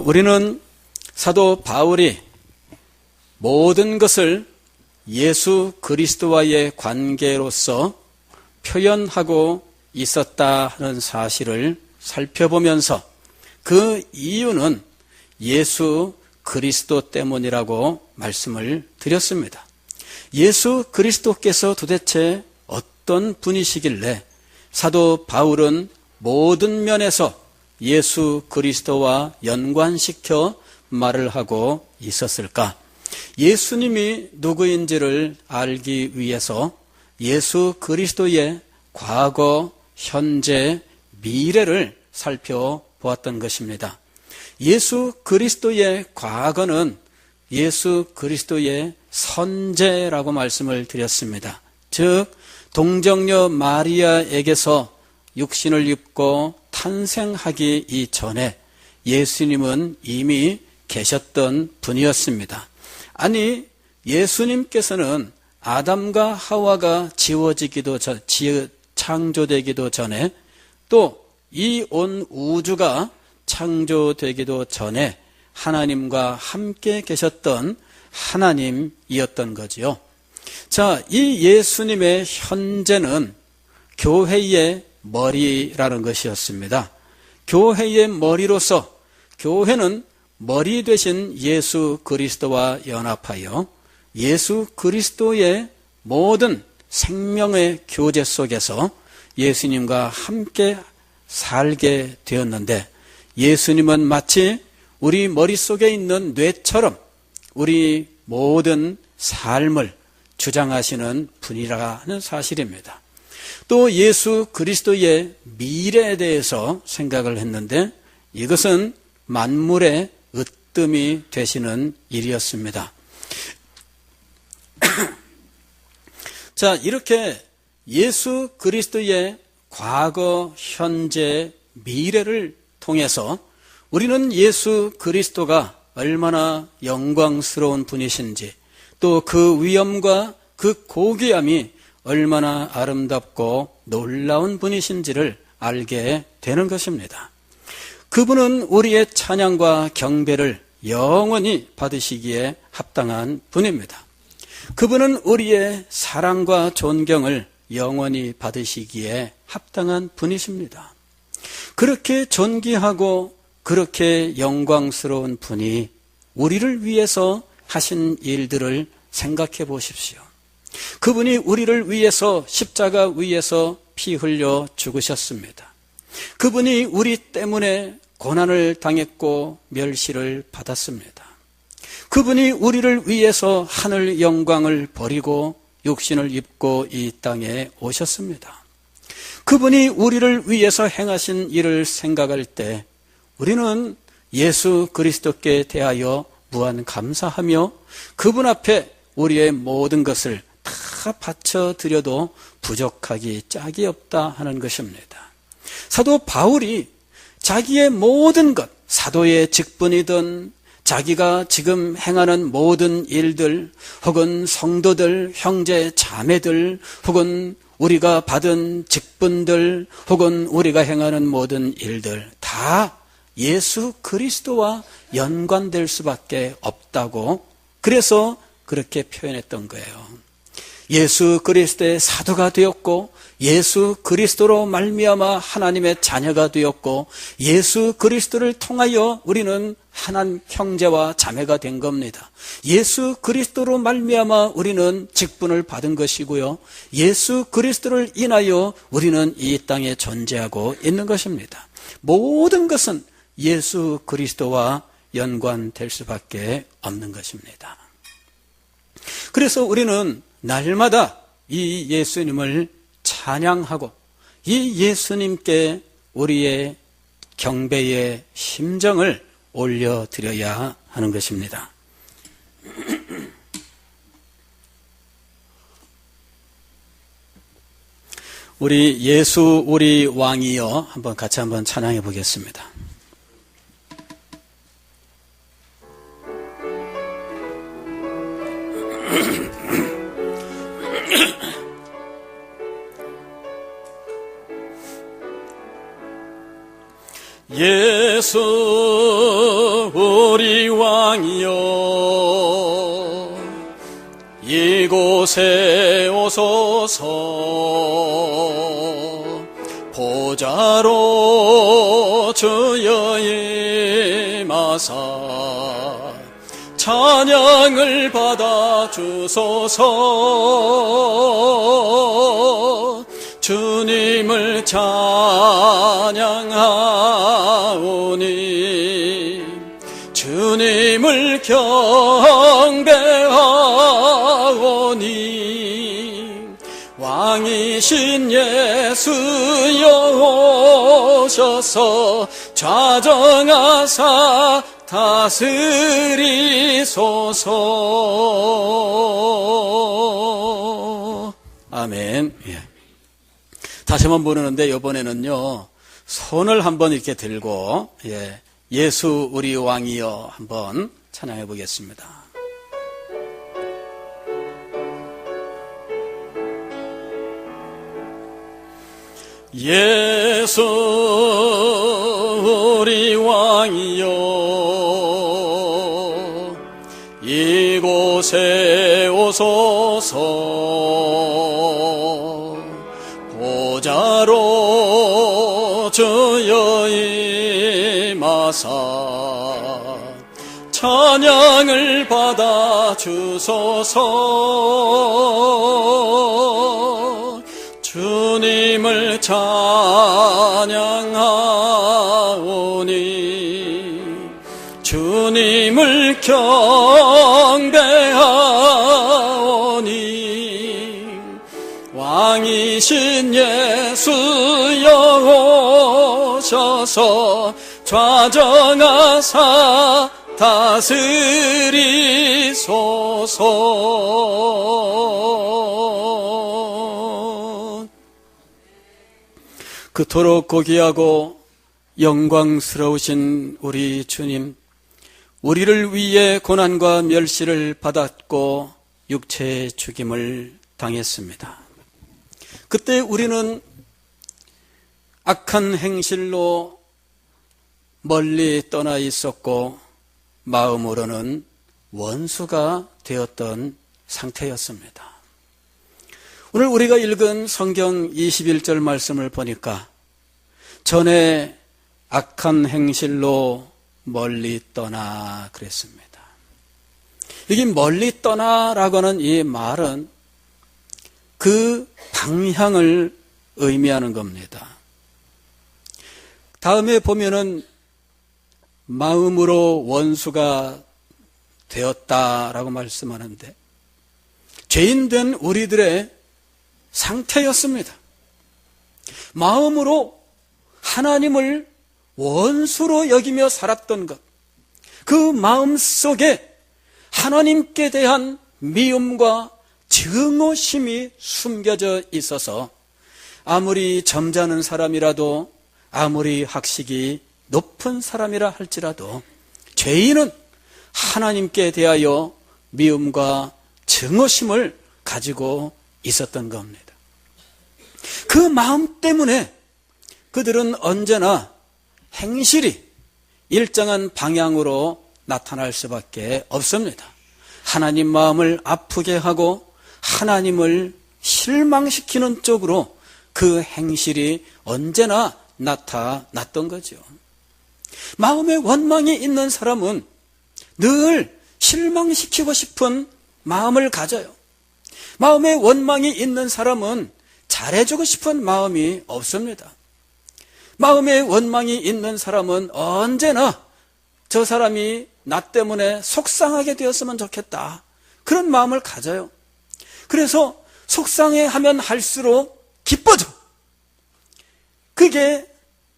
우리는 사도 바울이 모든 것을 예수 그리스도와의 관계로서 표현하고 있었다 하는 사실을 살펴보면서 그 이유는 예수 그리스도 때문이라고 말씀을 드렸습니다. 예수 그리스도께서 도대체 어떤 분이시길래 사도 바울은 모든 면에서 예수 그리스도와 연관시켜 말을 하고 있었을까? 예수님이 누구인지를 알기 위해서 예수 그리스도의 과거, 현재, 미래를 살펴보았던 것입니다. 예수 그리스도의 과거는 예수 그리스도의 선제라고 말씀을 드렸습니다. 즉 동정녀 마리아에게서 육신을 입고 탄생하기 이전에 예수님은 이미 계셨던 분이었습니다. 아니, 예수님께서는 아담과 하와가 창조되기도 전에 또 이 온 우주가 창조되기도 전에 하나님과 함께 계셨던 하나님이었던 거지요. 자, 이 예수님의 현재는 교회의 머리라는 것이었습니다. 교회의 머리로서 교회는 머리 되신 예수 그리스도와 연합하여 예수 그리스도의 모든 생명의 교제 속에서 예수님과 함께 살게 되었는데, 예수님은 마치 우리 머릿속에 있는 뇌처럼 우리 모든 삶을 주장하시는 분이라는 사실입니다. 또 예수 그리스도의 미래에 대해서 생각을 했는데, 이것은 만물의 으뜸이 되시는 일이었습니다. 자, 이렇게 예수 그리스도의 과거, 현재, 미래를 통해서 우리는 예수 그리스도가 얼마나 영광스러운 분이신지, 또 그 위엄과 그 고귀함이 얼마나 아름답고 놀라운 분이신지를 알게 되는 것입니다. 그분은 우리의 찬양과 경배를 영원히 받으시기에 합당한 분입니다. 그분은 우리의 사랑과 존경을 영원히 받으시기에 합당한 분이십니다. 그렇게 존귀하고 그렇게 영광스러운 분이 우리를 위해서 하신 일들을 생각해 보십시오. 그분이 우리를 위해서 십자가 위에서 피 흘려 죽으셨습니다. 그분이 우리 때문에 고난을 당했고 멸시를 받았습니다. 그분이 우리를 위해서 하늘 영광을 버리고 육신을 입고 이 땅에 오셨습니다. 그분이 우리를 위해서 행하신 일을 생각할 때 우리는 예수 그리스도께 대하여 무한 감사하며 그분 앞에 우리의 모든 것을 다 바쳐드려도 부족하기 짝이 없다 하는 것입니다. 사도 바울이 자기의 모든 것, 사도의 직분이든 자기가 지금 행하는 모든 일들, 혹은 성도들, 형제, 자매들, 혹은 우리가 받은 직분들, 혹은 우리가 행하는 모든 일들 다 예수 그리스도와 연관될 수밖에 없다고, 그래서 그렇게 표현했던 거예요. 예수 그리스도의 사도가 되었고 예수 그리스도로 말미암아 하나님의 자녀가 되었고 예수 그리스도를 통하여 우리는 하나님 형제와 자매가 된 겁니다. 예수 그리스도로 말미암아 우리는 직분을 받은 것이고요. 예수 그리스도를 인하여 우리는 이 땅에 존재하고 있는 것입니다. 모든 것은 예수 그리스도와 연관될 수밖에 없는 것입니다. 그래서 우리는 날마다 이 예수님을 찬양하고 이 예수님께 우리의 경배의 심정을 올려드려야 하는 것입니다. 우리 예수 우리 왕이여 한번 같이 한번 찬양해 보겠습니다. 예수 예수 우리 왕이여 이곳에 오소서 보좌로 주여 임하사 찬양을 받아 주소서 주님을 찬양하오니 주님을 경배하오니 왕이신 예수여 오셔서 좌정하사 다스리소서. 아멘. 예. 다시 한번 부르는데 이번에는요 손을 한번 이렇게 들고 예수 우리 왕이여 한번 찬양해 보겠습니다. 예수 우리 왕이여 이곳에 오소서 보좌로 주여 임하사 찬양을 받아 주소서 주님을 찬양하오니 주님을 경배하오니 왕이신 예수여 오셔서 좌정하사 다스리소서. 그토록 고귀하고 영광스러우신 우리 주님, 우리를 위해 고난과 멸시를 받았고 육체의 죽임을 당했습니다. 그때 우리는 악한 행실로 멀리 떠나 있었고 마음으로는 원수가 되었던 상태였습니다. 오늘 우리가 읽은 성경 21절 말씀을 보니까 전에 악한 행실로 멀리 떠나 그랬습니다. 여기 멀리 떠나라고 하는 이 말은 그 방향을 의미하는 겁니다. 다음에 보면은 마음으로 원수가 되었다라고 말씀하는데 죄인된 우리들의 상태였습니다. 마음으로 하나님을 원수로 여기며 살았던 것, 그 마음 속에 하나님께 대한 미움과 증오심이 숨겨져 있어서 아무리 점잖은 사람이라도 아무리 학식이 높은 사람이라 할지라도 죄인은 하나님께 대하여 미움과 증오심을 가지고 있었던 겁니다. 그 마음 때문에 그들은 언제나 행실이 일정한 방향으로 나타날 수밖에 없습니다. 하나님 마음을 아프게 하고 하나님을 실망시키는 쪽으로 그 행실이 언제나 나타났던 거죠. 마음에 원망이 있는 사람은 늘 실망시키고 싶은 마음을 가져요. 마음에 원망이 있는 사람은 잘해주고 싶은 마음이 없습니다. 마음에 원망이 있는 사람은 언제나 저 사람이 나 때문에 속상하게 되었으면 좋겠다, 그런 마음을 가져요. 그래서 속상해하면 할수록 기뻐져. 그게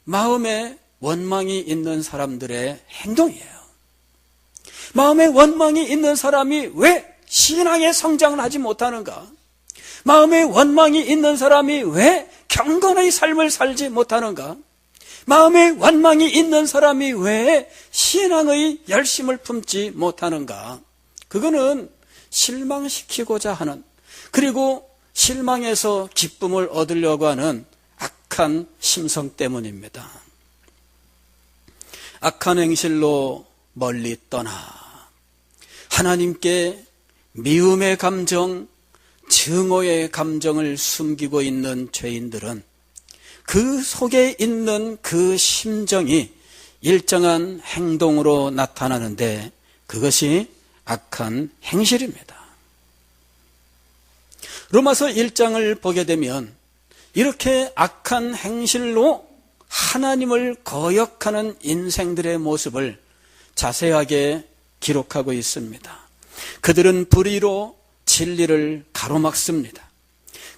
마음에 원망이 있는 사람들의 행동이에요. 마음에 원망이 있는 사람이 왜 신앙의 성장을 하지 못하는가? 마음에 원망이 있는 사람이 왜 경건의 삶을 살지 못하는가? 마음에 원망이 있는 사람이 왜 신앙의 열심을 품지 못하는가? 그거는 실망시키고자 하는, 그리고 실망해서 기쁨을 얻으려고 하는 악한 심성 때문입니다. 악한 행실로 멀리 떠나 하나님께 미움의 감정, 증오의 감정을 숨기고 있는 죄인들은 그 속에 있는 그 심정이 일정한 행동으로 나타나는데 그것이 악한 행실입니다. 로마서 1장을 보게 되면 이렇게 악한 행실로 하나님을 거역하는 인생들의 모습을 자세하게 기록하고 있습니다. 그들은 불의로 진리를 가로막습니다.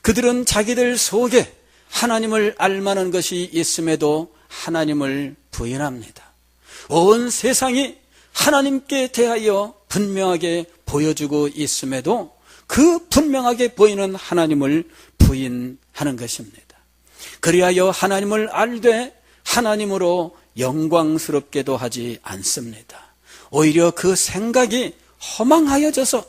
그들은 자기들 속에 하나님을 알만한 것이 있음에도 하나님을 부인합니다. 온 세상이 하나님께 대하여 분명하게 보여주고 있음에도 그 분명하게 보이는 하나님을 부인하는 것입니다. 그리하여 하나님을 알되 하나님으로 영광스럽게도 하지 않습니다. 오히려 그 생각이 허망하여져서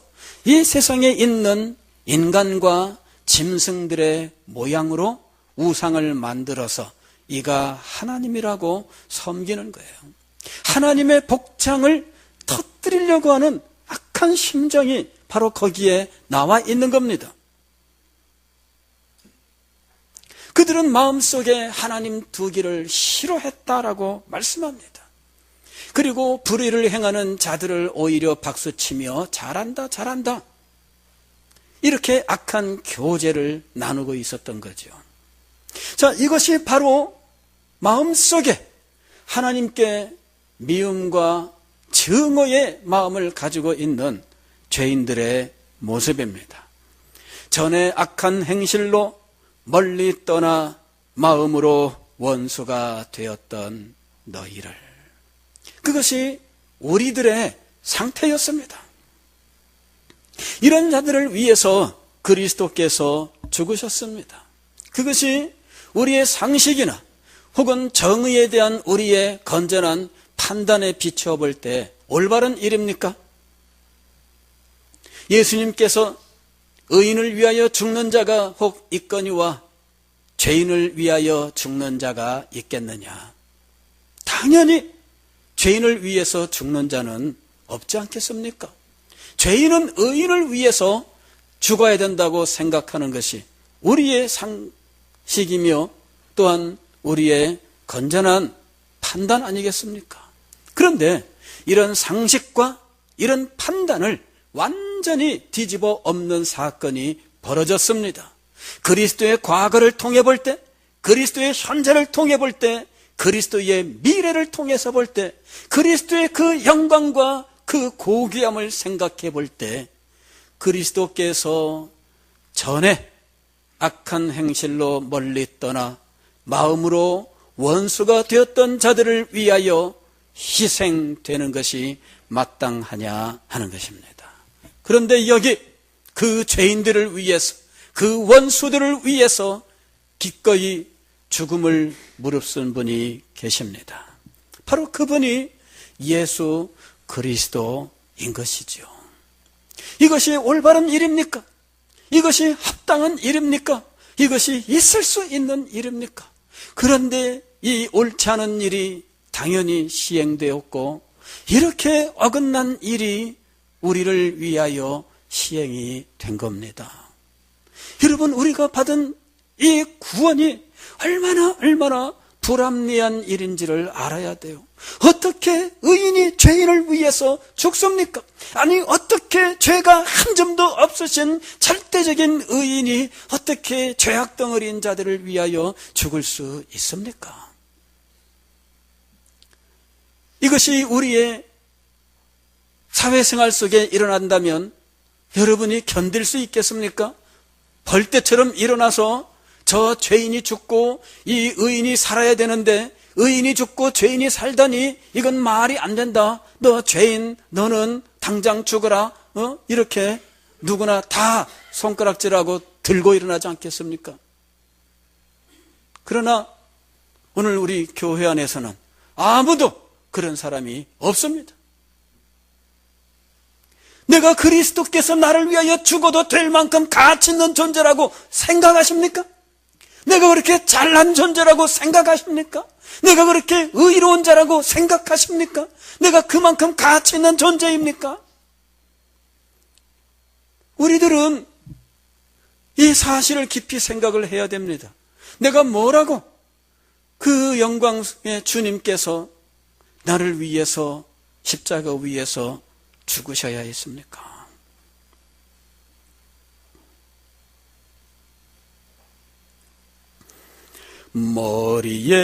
이 세상에 있는 인간과 짐승들의 모양으로 우상을 만들어서 이가 하나님이라고 섬기는 거예요. 하나님의 복장을 터뜨리려고 하는 악한 심정이 바로 거기에 나와 있는 겁니다. 그들은 마음속에 하나님 두기를 싫어했다라고 말씀합니다. 그리고 불의를 행하는 자들을 오히려 박수치며 잘한다 잘한다 이렇게 악한 교제를 나누고 있었던 거죠. 자, 이것이 바로 마음속에 하나님께 미움과 증오의 마음을 가지고 있는 죄인들의 모습입니다. 전에 악한 행실로 멀리 떠나 마음으로 원수가 되었던 너희를, 그것이 우리들의 상태였습니다. 이런 자들을 위해서 그리스도께서 죽으셨습니다. 그것이 우리의 상식이나 혹은 정의에 대한 우리의 건전한 판단에 비추어 볼 때 올바른 일입니까? 예수님께서 의인을 위하여 죽는 자가 혹 있거니와 죄인을 위하여 죽는 자가 있겠느냐? 당연히 죄인을 위해서 죽는 자는 없지 않겠습니까? 죄인은 의인을 위해서 죽어야 된다고 생각하는 것이 우리의 상식이며 또한 우리의 건전한 판단 아니겠습니까? 그런데 이런 상식과 이런 판단을 완전히 뒤집어 엎는 사건이 벌어졌습니다. 그리스도의 과거를 통해 볼 때, 그리스도의 현재를 통해 볼 때, 그리스도의 미래를 통해서 볼 때, 그리스도의 그 영광과 그 고귀함을 생각해 볼 때, 그리스도께서 전에 악한 행실로 멀리 떠나 마음으로 원수가 되었던 자들을 위하여 희생되는 것이 마땅하냐 하는 것입니다. 그런데 여기 그 죄인들을 위해서, 그 원수들을 위해서 기꺼이 죽음을 무릅쓴 분이 계십니다. 바로 그분이 예수 그리스도인 것이죠. 이것이 올바른 일입니까? 이것이 합당한 일입니까? 이것이 있을 수 있는 일입니까? 그런데 이 옳지 않은 일이 당연히 시행되었고, 이렇게 어긋난 일이 우리를 위하여 시행이 된 겁니다. 여러분, 우리가 받은 이 구원이 얼마나 불합리한 일인지를 알아야 돼요. 어떻게 의인이 죄인을 위해서 죽습니까? 아니, 어떻게 죄가 한 점도 없으신 절대적인 의인이 어떻게 죄악 덩어리인 자들을 위하여 죽을 수 있습니까? 이것이 우리의 사회생활 속에 일어난다면 여러분이 견딜 수 있겠습니까? 벌떼처럼 일어나서 저 죄인이 죽고 이 의인이 살아야 되는데 의인이 죽고 죄인이 살다니 이건 말이 안 된다. 너 죄인, 너는 당장 죽어라. 이렇게 누구나 다 손가락질하고 들고 일어나지 않겠습니까? 그러나 오늘 우리 교회 안에서는 아무도 그런 사람이 없습니다. 내가 그리스도께서 나를 위하여 죽어도 될 만큼 가치 있는 존재라고 생각하십니까? 내가 그렇게 잘난 존재라고 생각하십니까? 내가 그렇게 의로운 자라고 생각하십니까? 내가 그만큼 가치 있는 존재입니까? 우리들은 이 사실을 깊이 생각을 해야 됩니다. 내가 뭐라고 그 영광의 주님께서 나를 위해서 십자가 위에서 죽으셔야 했습니까? 머리에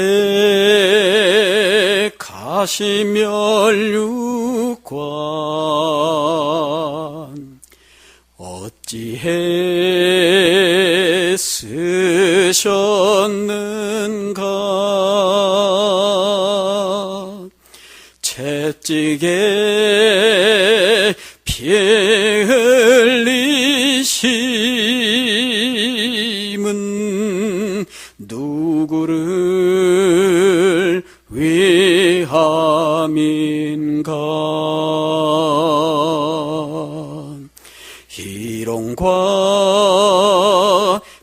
가시면류관 어찌해 쓰셨는가 채찍에 피 흘리심은 누구를 위함인가 희롱과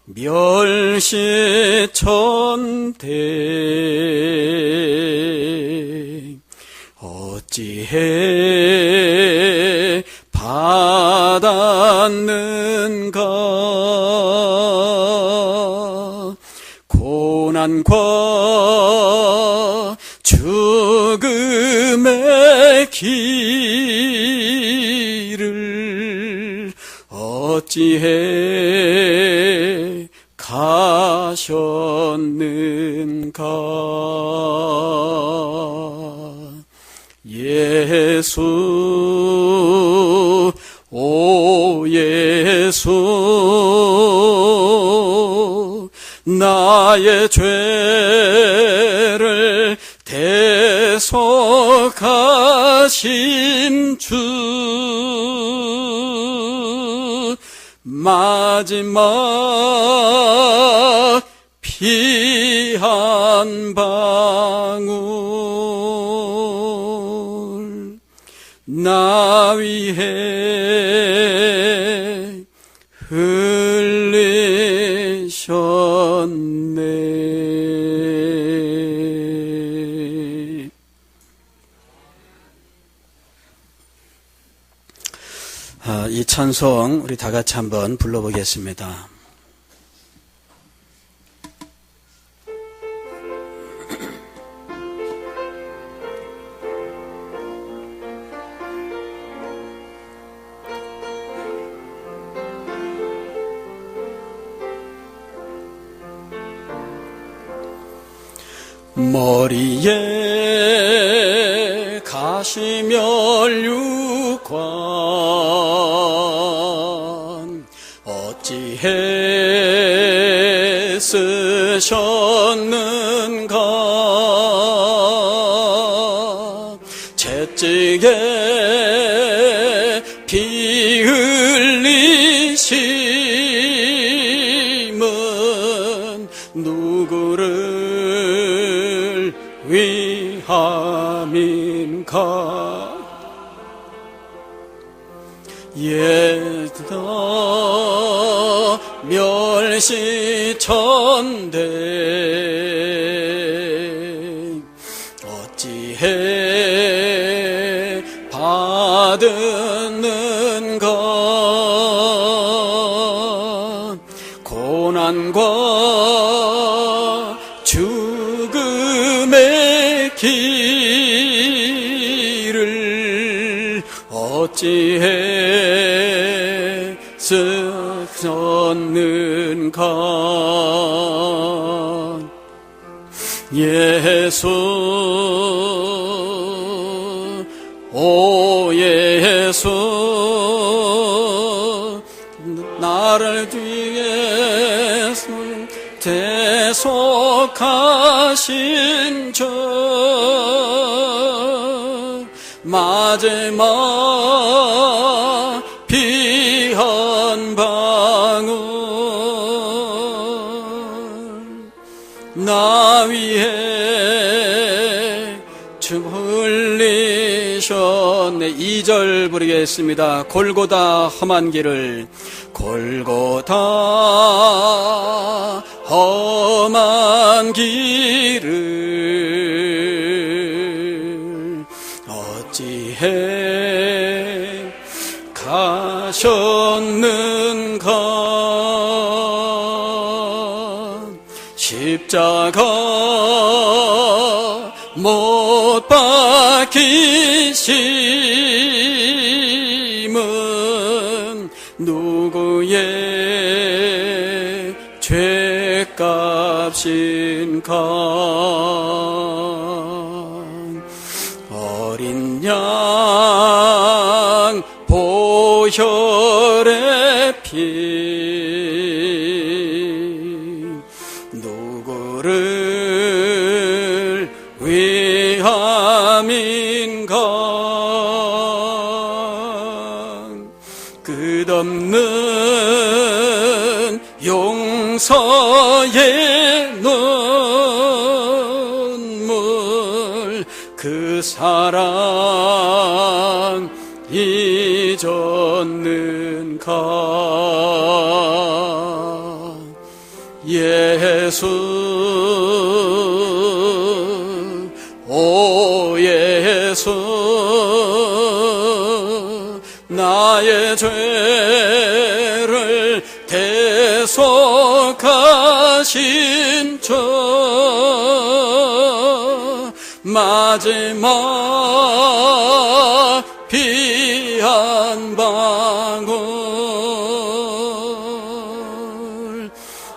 멸시천대 어찌해 받았는가 고난과 죽음의 길을 어찌해 가셨는가 예수 오 예수 나의 죄를 대속하신 주 마지막 피 한 방울 나 위해 흘리셨네. 이 찬송 우리 다 같이 한번 불러보겠습니다. 머리에 가시면류관 어찌해 쓰셨는가 채찍에 피 흘리심은 누구를 위함인가 옛다 멸시천대 어찌해 받았는가 고난과 죽음의 길을 어찌해 쓰셨는가 예수 오 예수 나를 위해서 대속하신 주 마지막 피 한 방울 나 위해 흘리셨네. 2절 부르겠습니다. 골고다 험한 길을 골고다 험한 길을 십자가 못 박히심은 누구의 죄값인가. 어린 양 보혈의 피 누구를 위함인가. 끝없는 용서의 눈물 그 사랑 잊었는가. 예수 오 예수 나의 죄를 대속하신 주 마지막 피 한 방울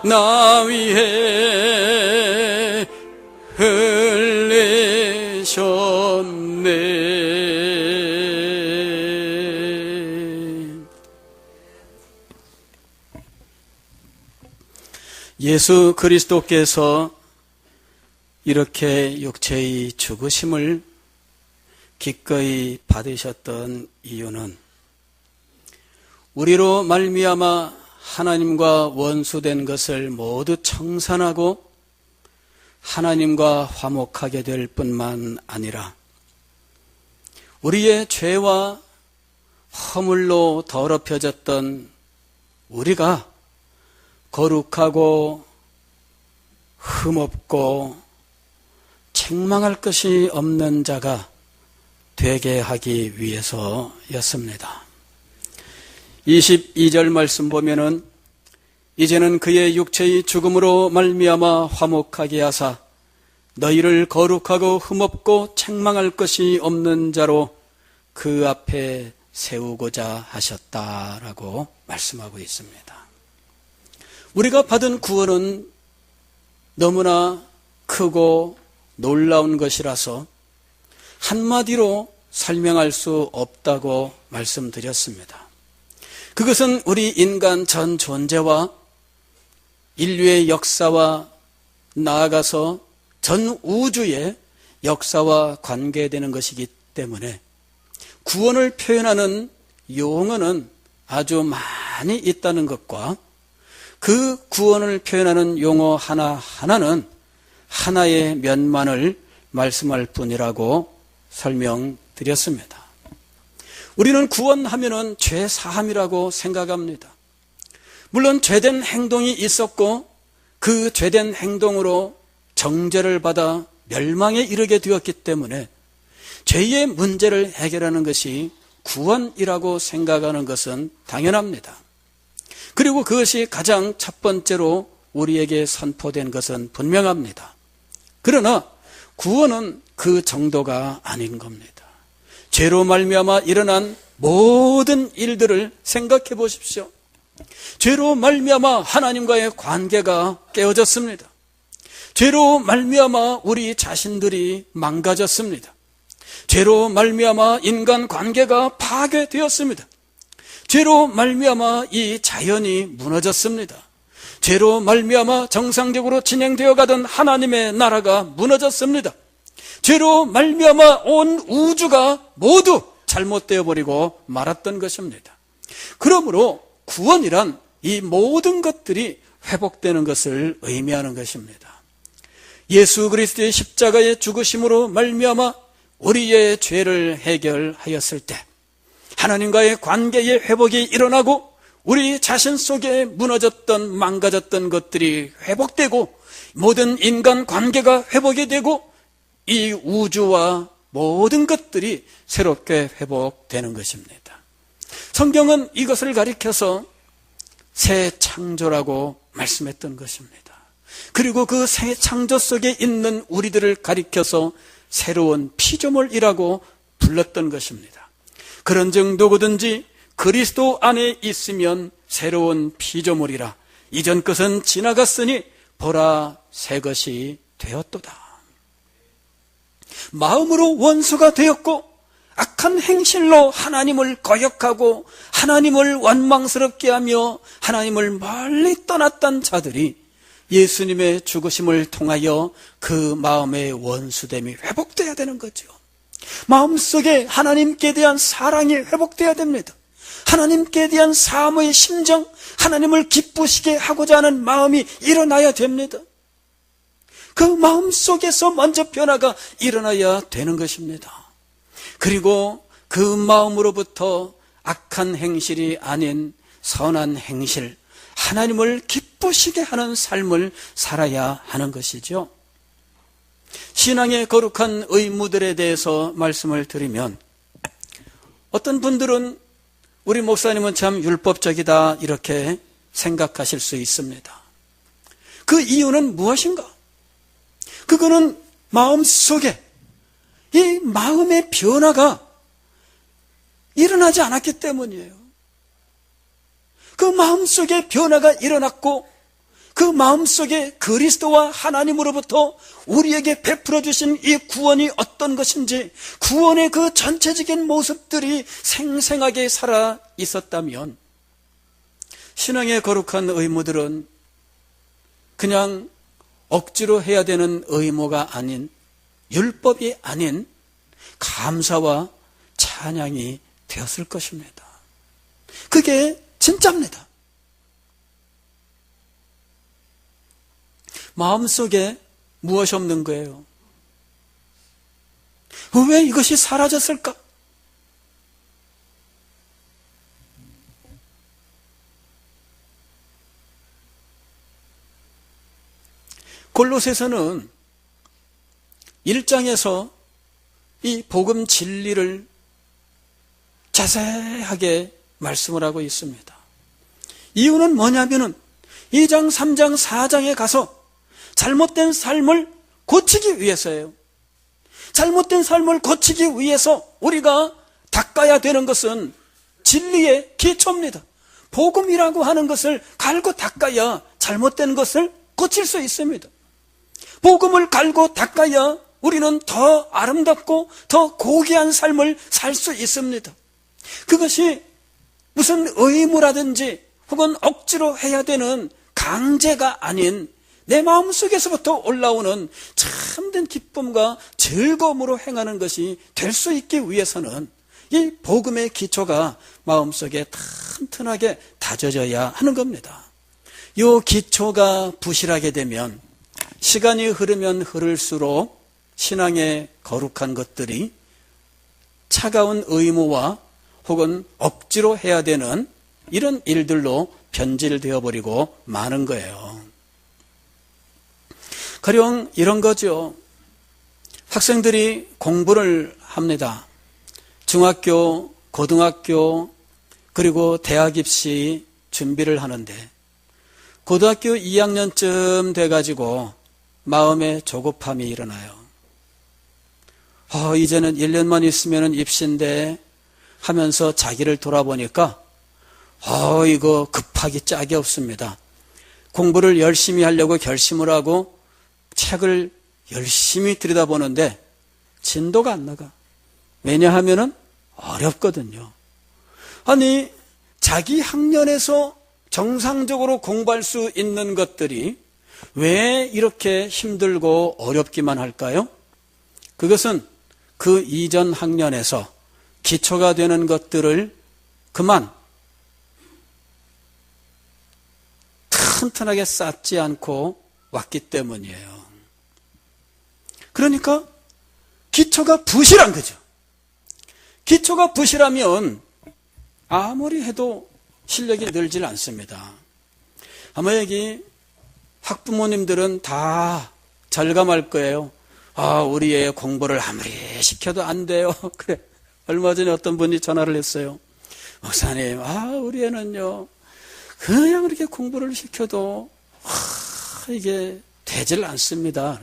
나 위해 흘리셨네. 예수 그리스도께서 이렇게 육체의 죽으심을 기꺼이 받으셨던 이유는 우리로 말미암아 하나님과 원수된 것을 모두 청산하고 하나님과 화목하게 될 뿐만 아니라 우리의 죄와 허물로 더럽혀졌던 우리가 거룩하고 흠없고 책망할 것이 없는 자가 되게 하기 위해서였습니다. 22절 말씀 보면은 이제는 그의 육체의 죽음으로 말미암아 화목하게 하사 너희를 거룩하고 흠없고 책망할 것이 없는 자로 그 앞에 세우고자 하셨다라고 말씀하고 있습니다. 우리가 받은 구원은 너무나 크고 놀라운 것이라서 한마디로 설명할 수 없다고 말씀드렸습니다. 그것은 우리 인간 전 존재와 인류의 역사와 나아가서 전 우주의 역사와 관계되는 것이기 때문에 구원을 표현하는 용어는 아주 많이 있다는 것과 그 구원을 표현하는 용어 하나하나는 하나의 면만을 말씀할 뿐이라고 설명드렸습니다. 우리는 구원하면은 죄 사함이라고 생각합니다. 물론 죄된 행동이 있었고 그 죄된 행동으로 정죄를 받아 멸망에 이르게 되었기 때문에 죄의 문제를 해결하는 것이 구원이라고 생각하는 것은 당연합니다. 그리고 그것이 가장 첫 번째로 우리에게 선포된 것은 분명합니다. 그러나 구원은 그 정도가 아닌 겁니다. 죄로 말미암아 일어난 모든 일들을 생각해 보십시오. 죄로 말미암아 하나님과의 관계가 깨어졌습니다. 죄로 말미암아 우리 자신들이 망가졌습니다. 죄로 말미암아 인간 관계가 파괴되었습니다. 죄로 말미암아 이 자연이 무너졌습니다. 죄로 말미암아 정상적으로 진행되어 가던 하나님의 나라가 무너졌습니다. 죄로 말미암아 온 우주가 모두 잘못되어 버리고 말았던 것입니다. 그러므로 구원이란 이 모든 것들이 회복되는 것을 의미하는 것입니다. 예수 그리스도의 십자가의 죽으심으로 말미암아 우리의 죄를 해결하였을 때 하나님과의 관계의 회복이 일어나고 우리 자신 속에 무너졌던 망가졌던 것들이 회복되고 모든 인간 관계가 회복이 되고 이 우주와 모든 것들이 새롭게 회복되는 것입니다. 성경은 이것을 가리켜서 새 창조라고 말씀했던 것입니다. 그리고 그 새 창조 속에 있는 우리들을 가리켜서 새로운 피조물이라고 불렀던 것입니다. 그런즉 누구든지 그리스도 안에 있으면 새로운 피조물이라. 이전 것은 지나갔으니 보라 새 것이 되었도다. 마음으로 원수가 되었고 악한 행실로 하나님을 거역하고 하나님을 원망스럽게 하며 하나님을 멀리 떠났던 자들이 예수님의 죽으심을 통하여 그 마음의 원수됨이 회복돼야 되는 거죠. 마음속에 하나님께 대한 사랑이 회복돼야 됩니다. 하나님께 대한 사모의 심정, 하나님을 기쁘시게 하고자 하는 마음이 일어나야 됩니다. 그 마음 속에서 먼저 변화가 일어나야 되는 것입니다. 그리고 그 마음으로부터 악한 행실이 아닌 선한 행실, 하나님을 기쁘시게 하는 삶을 살아야 하는 것이죠. 신앙의 거룩한 의무들에 대해서 말씀을 드리면, 어떤 분들은 우리 목사님은 참 율법적이다 이렇게 생각하실 수 있습니다. 그 이유는 무엇인가? 그거는 마음속에 이 마음의 변화가 일어나지 않았기 때문이에요. 그 마음속에 변화가 일어났고 그 마음속에 그리스도와 하나님으로부터 우리에게 베풀어 주신 이 구원이 어떤 것인지, 구원의 그 전체적인 모습들이 생생하게 살아 있었다면 신앙의 거룩한 의무들은 그냥 억지로 해야 되는 의무가 아닌, 율법이 아닌 감사와 찬양이 되었을 것입니다. 그게 진짜입니다. 마음속에 무엇이 없는 거예요? 왜 이것이 사라졌을까? 골로새서는 1장에서 이 복음 진리를 자세하게 말씀을 하고 있습니다. 이유는 뭐냐면은 2장, 3장, 4장에 가서 잘못된 삶을 고치기 위해서예요. 잘못된 삶을 고치기 위해서 우리가 닦아야 되는 것은 진리의 기초입니다. 복음이라고 하는 것을 갈고 닦아야 잘못된 것을 고칠 수 있습니다. 복음을 갈고 닦아야 우리는 더 아름답고 더 고귀한 삶을 살 수 있습니다. 그것이 무슨 의무라든지 혹은 억지로 해야 되는 강제가 아닌 내 마음속에서부터 올라오는 참된 기쁨과 즐거움으로 행하는 것이 될 수 있기 위해서는 이 복음의 기초가 마음속에 튼튼하게 다져져야 하는 겁니다. 이 기초가 부실하게 되면 시간이 흐르면 흐를수록 신앙의 거룩한 것들이 차가운 의무와 혹은 억지로 해야 되는 이런 일들로 변질되어 버리고 마는 거예요. 가령 이런 거죠. 학생들이 공부를 합니다. 중학교, 고등학교, 그리고 대학 입시 준비를 하는데 고등학교 2학년쯤 돼가지고 마음에 조급함이 일어나요. 이제는 1년만 있으면 입시인데 하면서 자기를 돌아보니까 이거 급하기 짝이 없습니다. 공부를 열심히 하려고 결심을 하고 책을 열심히 들여다보는데 진도가 안 나가. 왜냐하면은 어렵거든요. 아니, 자기 학년에서 정상적으로 공부할 수 있는 것들이 왜 이렇게 힘들고 어렵기만 할까요? 그것은 그 이전 학년에서 기초가 되는 것들을 그만 튼튼하게 쌓지 않고 왔기 때문이에요. 그러니까 기초가 부실한 거죠. 기초가 부실하면 아무리 해도 실력이 늘질 않습니다. 아마 여기 학부모님들은 다 절감할 거예요. 우리 애 공부를 아무리 시켜도 안 돼요. 그래. 얼마 전에 어떤 분이 전화를 했어요. 목사님, 우리 애는요, 그냥 그렇게 공부를 시켜도, 이게 되질 않습니다.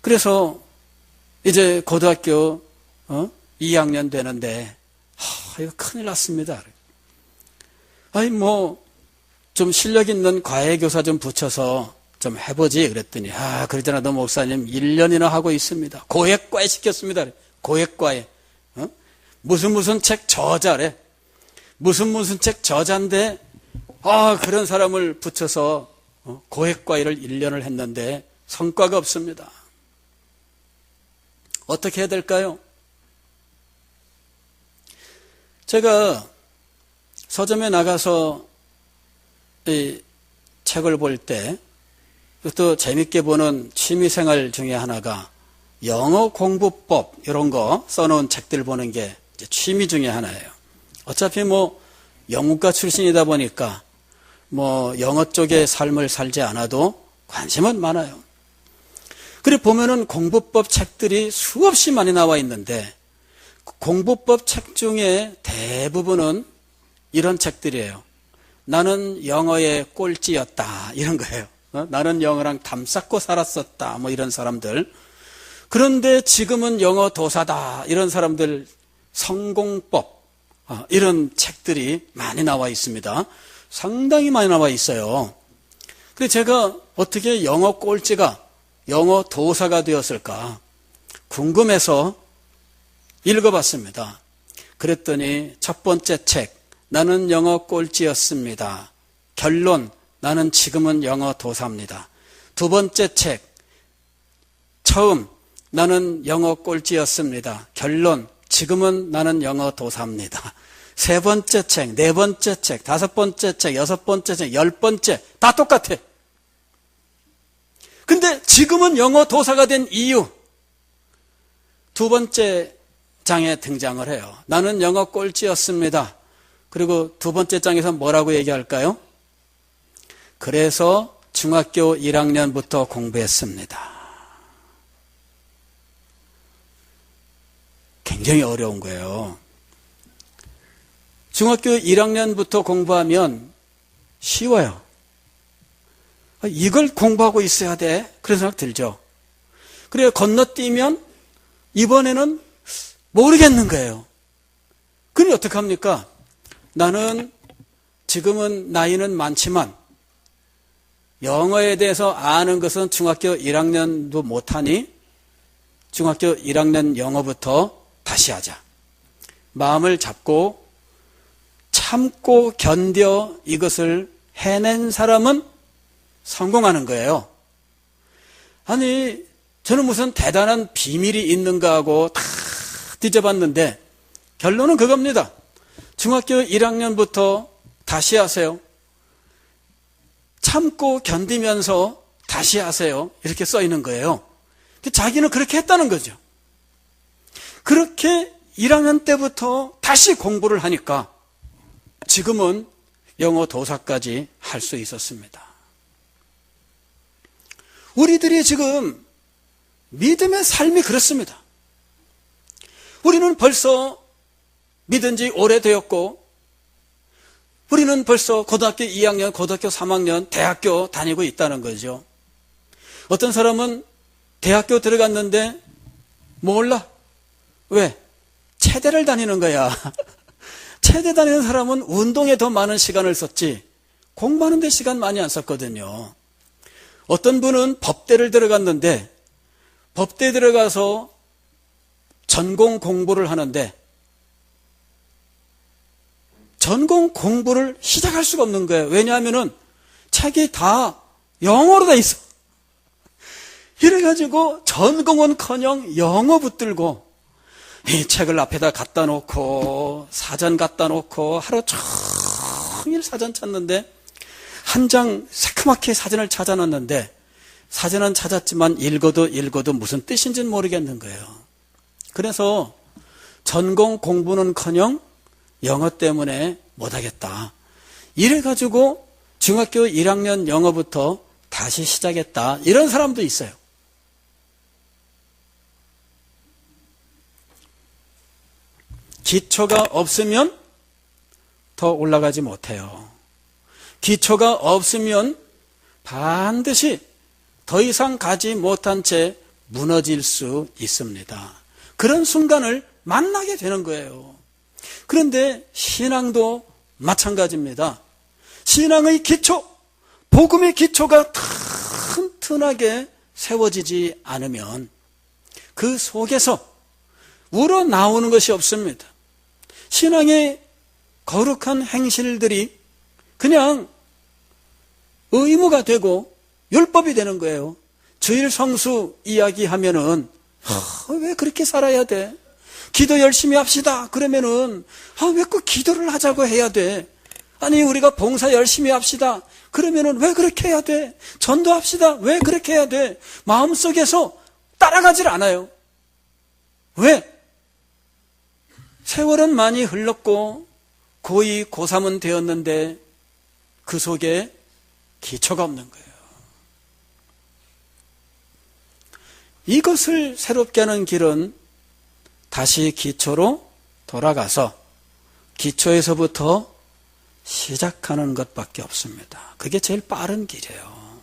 그래서, 이제 고등학교, 2학년 되는데, 이거 큰일 났습니다. 좀 실력 있는 과외교사 좀 붙여서 좀 해보지. 그랬더니, 그러잖아, 너 목사님 1년이나 하고 있습니다. 고액과외 시켰습니다. 고액과외. 무슨 책 저자래. 무슨 책 저자인데, 그런 사람을 붙여서 고액과외를 1년을 했는데 성과가 없습니다. 어떻게 해야 될까요? 제가 서점에 나가서 이 책을 볼 때, 또 재밌게 보는 취미생활 중에 하나가 영어 공부법 이런 거 써놓은 책들 보는 게 취미 중에 하나예요. 어차피 영문과 출신이다 보니까 영어 쪽의 삶을 살지 않아도 관심은 많아요. 그래 보면은 공부법 책들이 수없이 많이 나와 있는데 공부법 책 중에 대부분은 이런 책들이에요. 나는 영어의 꼴찌였다 이런 거예요. 나는 영어랑 담쌓고 살았었다 이런 사람들. 그런데 지금은 영어 도사다 이런 사람들 성공법 이런 책들이 많이 나와 있습니다. 상당히 많이 나와 있어요. 그래서 제가 어떻게 영어 꼴찌가 영어 도사가 되었을까 궁금해서 읽어봤습니다. 그랬더니 첫 번째 책, 나는 영어 꼴찌였습니다. 결론, 나는 지금은 영어 도사입니다. 두 번째 책, 처음, 나는 영어 꼴찌였습니다. 결론, 지금은 나는 영어 도사입니다. 세 번째 책, 네 번째 책, 다섯 번째 책, 여섯 번째 책, 10번째, 다 똑같아. 근데 지금은 영어 도사가 된 이유, 두 번째 장에 등장을 해요. 나는 영어 꼴찌였습니다. 그리고 두 번째 장에서 뭐라고 얘기할까요? 그래서 중학교 1학년부터 공부했습니다. 굉장히 어려운 거예요. 중학교 1학년부터 공부하면 쉬워요. 이걸 공부하고 있어야 돼. 그런 생각 들죠. 그래 건너뛰면 이번에는 모르겠는 거예요. 그러니 어떡합니까? 나는 지금은 나이는 많지만 영어에 대해서 아는 것은 중학교 1학년도 못하니 중학교 1학년 영어부터 다시 하자. 마음을 잡고 참고 견뎌 이것을 해낸 사람은 성공하는 거예요. 아니 저는 무슨 대단한 비밀이 있는가 하고 다 뒤져봤는데 결론은 그겁니다. 중학교 1학년부터 다시 하세요. 참고 견디면서 다시 하세요. 이렇게 써 있는 거예요. 자기는 그렇게 했다는 거죠. 그렇게 1학년 때부터 다시 공부를 하니까 지금은 영어 도사까지 할 수 있었습니다. 우리들이 지금 믿음의 삶이 그렇습니다. 우리는 벌써 믿은 지 오래되었고 우리는 벌써 고등학교 2학년, 고등학교 3학년, 대학교 다니고 있다는 거죠. 어떤 사람은 대학교 들어갔는데 몰라. 왜? 체대를 다니는 거야. 체대 다니는 사람은 운동에 더 많은 시간을 썼지 공부하는 데 시간 많이 안 썼거든요. 어떤 분은 법대를 들어갔는데 법대에 들어가서 전공 공부를 하는데 전공 공부를 시작할 수가 없는 거예요. 왜냐하면은 책이 다 영어로 돼 있어. 이래가지고 전공은커녕 영어 붙들고 이 책을 앞에다 갖다 놓고 사전 갖다 놓고 하루 종일 사전 찾는데 한 장 새카맣게 사전을 찾아놨는데 사전은 찾았지만 읽어도 무슨 뜻인지는 모르겠는 거예요. 그래서 전공 공부는커녕 영어 때문에 못하겠다. 이래가지고 중학교 1학년 영어부터 다시 시작했다. 이런 사람도 있어요. 기초가 없으면 더 올라가지 못해요. 기초가 없으면 반드시 더 이상 가지 못한 채 무너질 수 있습니다. 그런 순간을 만나게 되는 거예요. 그런데 신앙도 마찬가지입니다. 신앙의 기초, 복음의 기초가 튼튼하게 세워지지 않으면 그 속에서 우러나오는 것이 없습니다. 신앙의 거룩한 행실들이 그냥 의무가 되고 율법이 되는 거예요. 주일 성수 이야기하면은 왜 그렇게 살아야 돼? 기도 열심히 합시다. 그러면은 왜 꼭 기도를 하자고 해야 돼? 아니 우리가 봉사 열심히 합시다. 그러면은 왜 그렇게 해야 돼? 전도합시다. 왜 그렇게 해야 돼? 마음속에서 따라가질 않아요. 왜? 세월은 많이 흘렀고 고2, 고3은 되었는데 그 속에 기초가 없는 거예요. 이것을 새롭게 하는 길은 다시 기초로 돌아가서 기초에서부터 시작하는 것밖에 없습니다. 그게 제일 빠른 길이에요.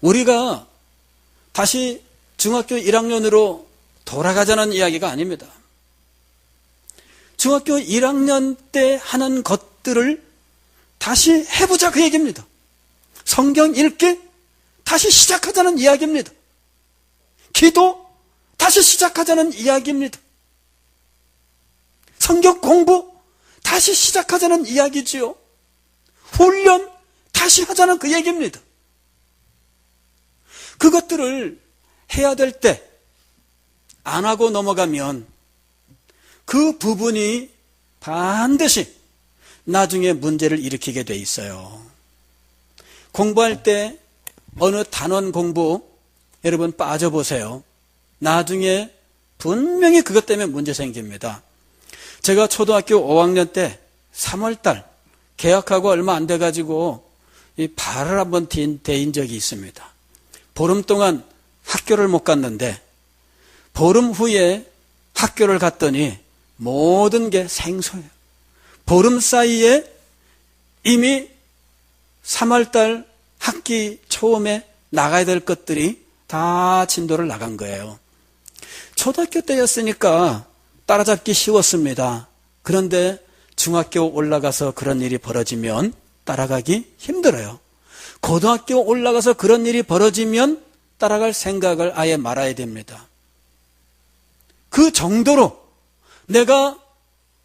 우리가 다시 중학교 1학년으로 돌아가자는 이야기가 아닙니다. 중학교 1학년 때 하는 것들을 다시 해보자 그 얘기입니다. 성경 읽기 다시 시작하자는 이야기입니다. 기도 다시 시작하자는 이야기입니다. 성경 공부 다시 시작하자는 이야기지요. 훈련 다시 하자는 그 얘기입니다. 그것들을 해야 될 때 안 하고 넘어가면 그 부분이 반드시 나중에 문제를 일으키게 돼 있어요. 공부할 때 어느 단원 공부 여러분 빠져보세요. 나중에 분명히 그것 때문에 문제 생깁니다. 제가 초등학교 5학년 때 3월달 개학하고 얼마 안 돼가지고 이 발을 한번 데인 적이 있습니다. 보름 동안 학교를 못 갔는데 보름 후에 학교를 갔더니 모든 게 생소해요. 보름 사이에 이미 3월달 학기 처음에 나가야 될 것들이 다 진도를 나간 거예요. 초등학교 때였으니까 따라잡기 쉬웠습니다. 그런데 중학교 올라가서 그런 일이 벌어지면 따라가기 힘들어요. 고등학교 올라가서 그런 일이 벌어지면 따라갈 생각을 아예 말아야 됩니다. 그 정도로 내가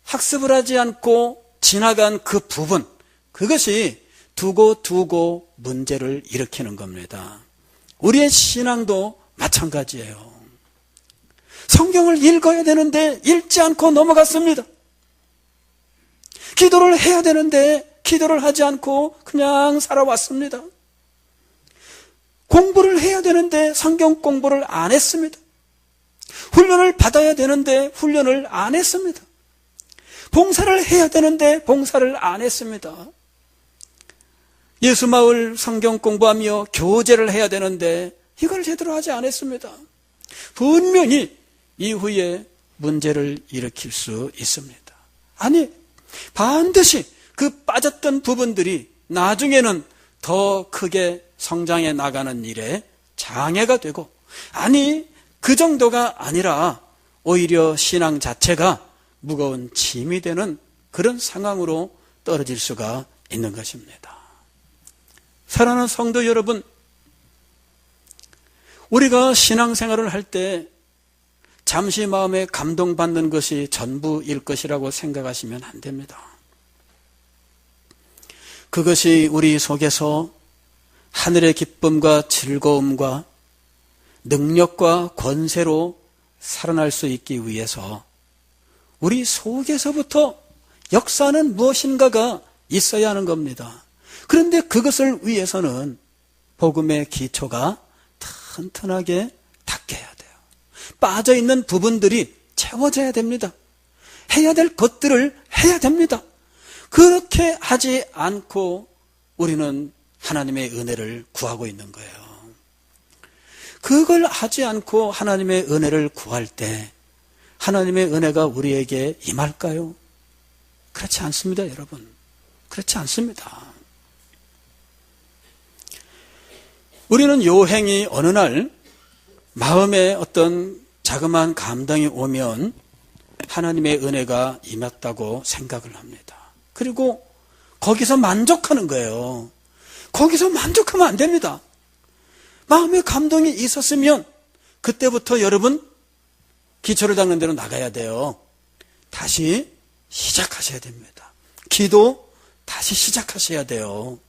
학습을 하지 않고 지나간 그 부분, 그것이 두고 문제를 일으키는 겁니다. 우리의 신앙도 마찬가지예요. 성경을 읽어야 되는데 읽지 않고 넘어갔습니다. 기도를 해야 되는데 기도를 하지 않고 그냥 살아왔습니다. 공부를 해야 되는데 성경 공부를 안 했습니다. 훈련을 받아야 되는데 훈련을 안 했습니다. 봉사를 해야 되는데 봉사를 안 했습니다. 예수마을 성경 공부하며 교제를 해야 되는데 이걸 제대로 하지 않았습니다. 분명히 이후에 문제를 일으킬 수 있습니다. 아니, 반드시 그 빠졌던 부분들이 나중에는 더 크게 성장해 나가는 일에 장애가 되고, 아니 그 정도가 아니라 오히려 신앙 자체가 무거운 짐이 되는 그런 상황으로 떨어질 수가 있는 것입니다. 사랑하는 성도 여러분, 우리가 신앙생활을 할 때 잠시 마음에 감동받는 것이 전부일 것이라고 생각하시면 안 됩니다. 그것이 우리 속에서 하늘의 기쁨과 즐거움과 능력과 권세로 살아날 수 있기 위해서 우리 속에서부터 역사는 무엇인가가 있어야 하는 겁니다. 그런데 그것을 위해서는 복음의 기초가 튼튼하게 닦여야 돼요. 빠져있는 부분들이 채워져야 됩니다. 해야 될 것들을 해야 됩니다. 그렇게 하지 않고 우리는 하나님의 은혜를 구하고 있는 거예요. 그걸 하지 않고 하나님의 은혜를 구할 때 하나님의 은혜가 우리에게 임할까요? 그렇지 않습니다, 여러분. 그렇지 않습니다. 우리는 요행이 어느 날 마음에 어떤 자그마한 감동이 오면 하나님의 은혜가 임했다고 생각을 합니다. 그리고 거기서 만족하는 거예요. 거기서 만족하면 안 됩니다. 마음에 감동이 있었으면 그때부터 여러분 기초를 닦는 대로 나가야 돼요. 다시 시작하셔야 됩니다. 기도 다시 시작하셔야 돼요.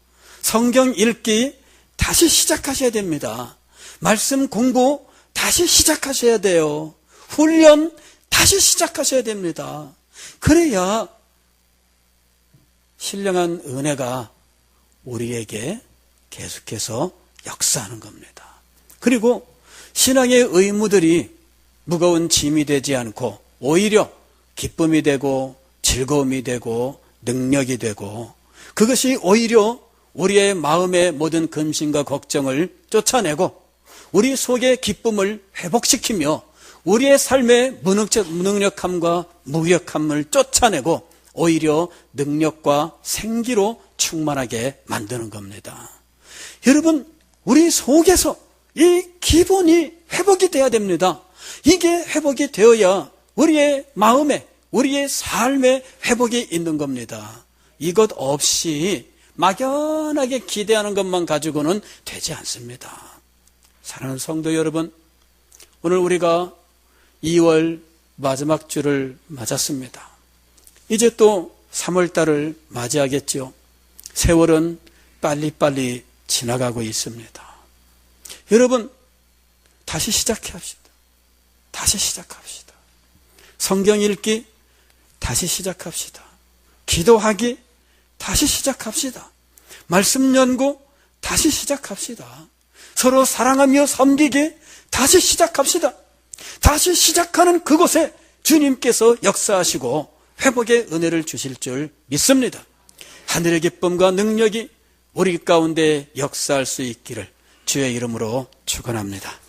성경 읽기 다시 시작하셔야 됩니다. 말씀 공부 다시 시작하셔야 돼요. 훈련 다시 시작하셔야 됩니다. 그래야 신령한 은혜가 우리에게 계속해서 역사하는 겁니다. 그리고 신앙의 의무들이 무거운 짐이 되지 않고 오히려 기쁨이 되고 즐거움이 되고 능력이 되고 그것이 오히려 우리의 마음의 모든 근심과 걱정을 쫓아내고 우리 속의 기쁨을 회복시키며 우리의 삶의 무능력함과 무력함을 쫓아내고 오히려 능력과 생기로 충만하게 만드는 겁니다. 여러분, 우리 속에서 이 기본이 회복이 돼야 됩니다. 이게 회복이 되어야 우리의 마음에, 우리의 삶에 회복이 있는 겁니다. 이것 없이 막연하게 기대하는 것만 가지고는 되지 않습니다. 사랑하는 성도 여러분, 오늘 우리가 2월 마지막 주를 맞았습니다. 이제 또 3월달을 맞이하겠죠. 세월은 빨리빨리 지나가고 있습니다. 여러분, 다시 시작합시다. 다시 시작합시다. 성경 읽기 다시 시작합시다. 기도하기 다시 시작합시다. 말씀 연구 다시 시작합시다. 서로 사랑하며 섬기기 다시 시작합시다. 다시 시작하는 그곳에 주님께서 역사하시고 회복의 은혜를 주실 줄 믿습니다. 하늘의 기쁨과 능력이 우리 가운데 역사할 수 있기를 주의 이름으로 축원합니다.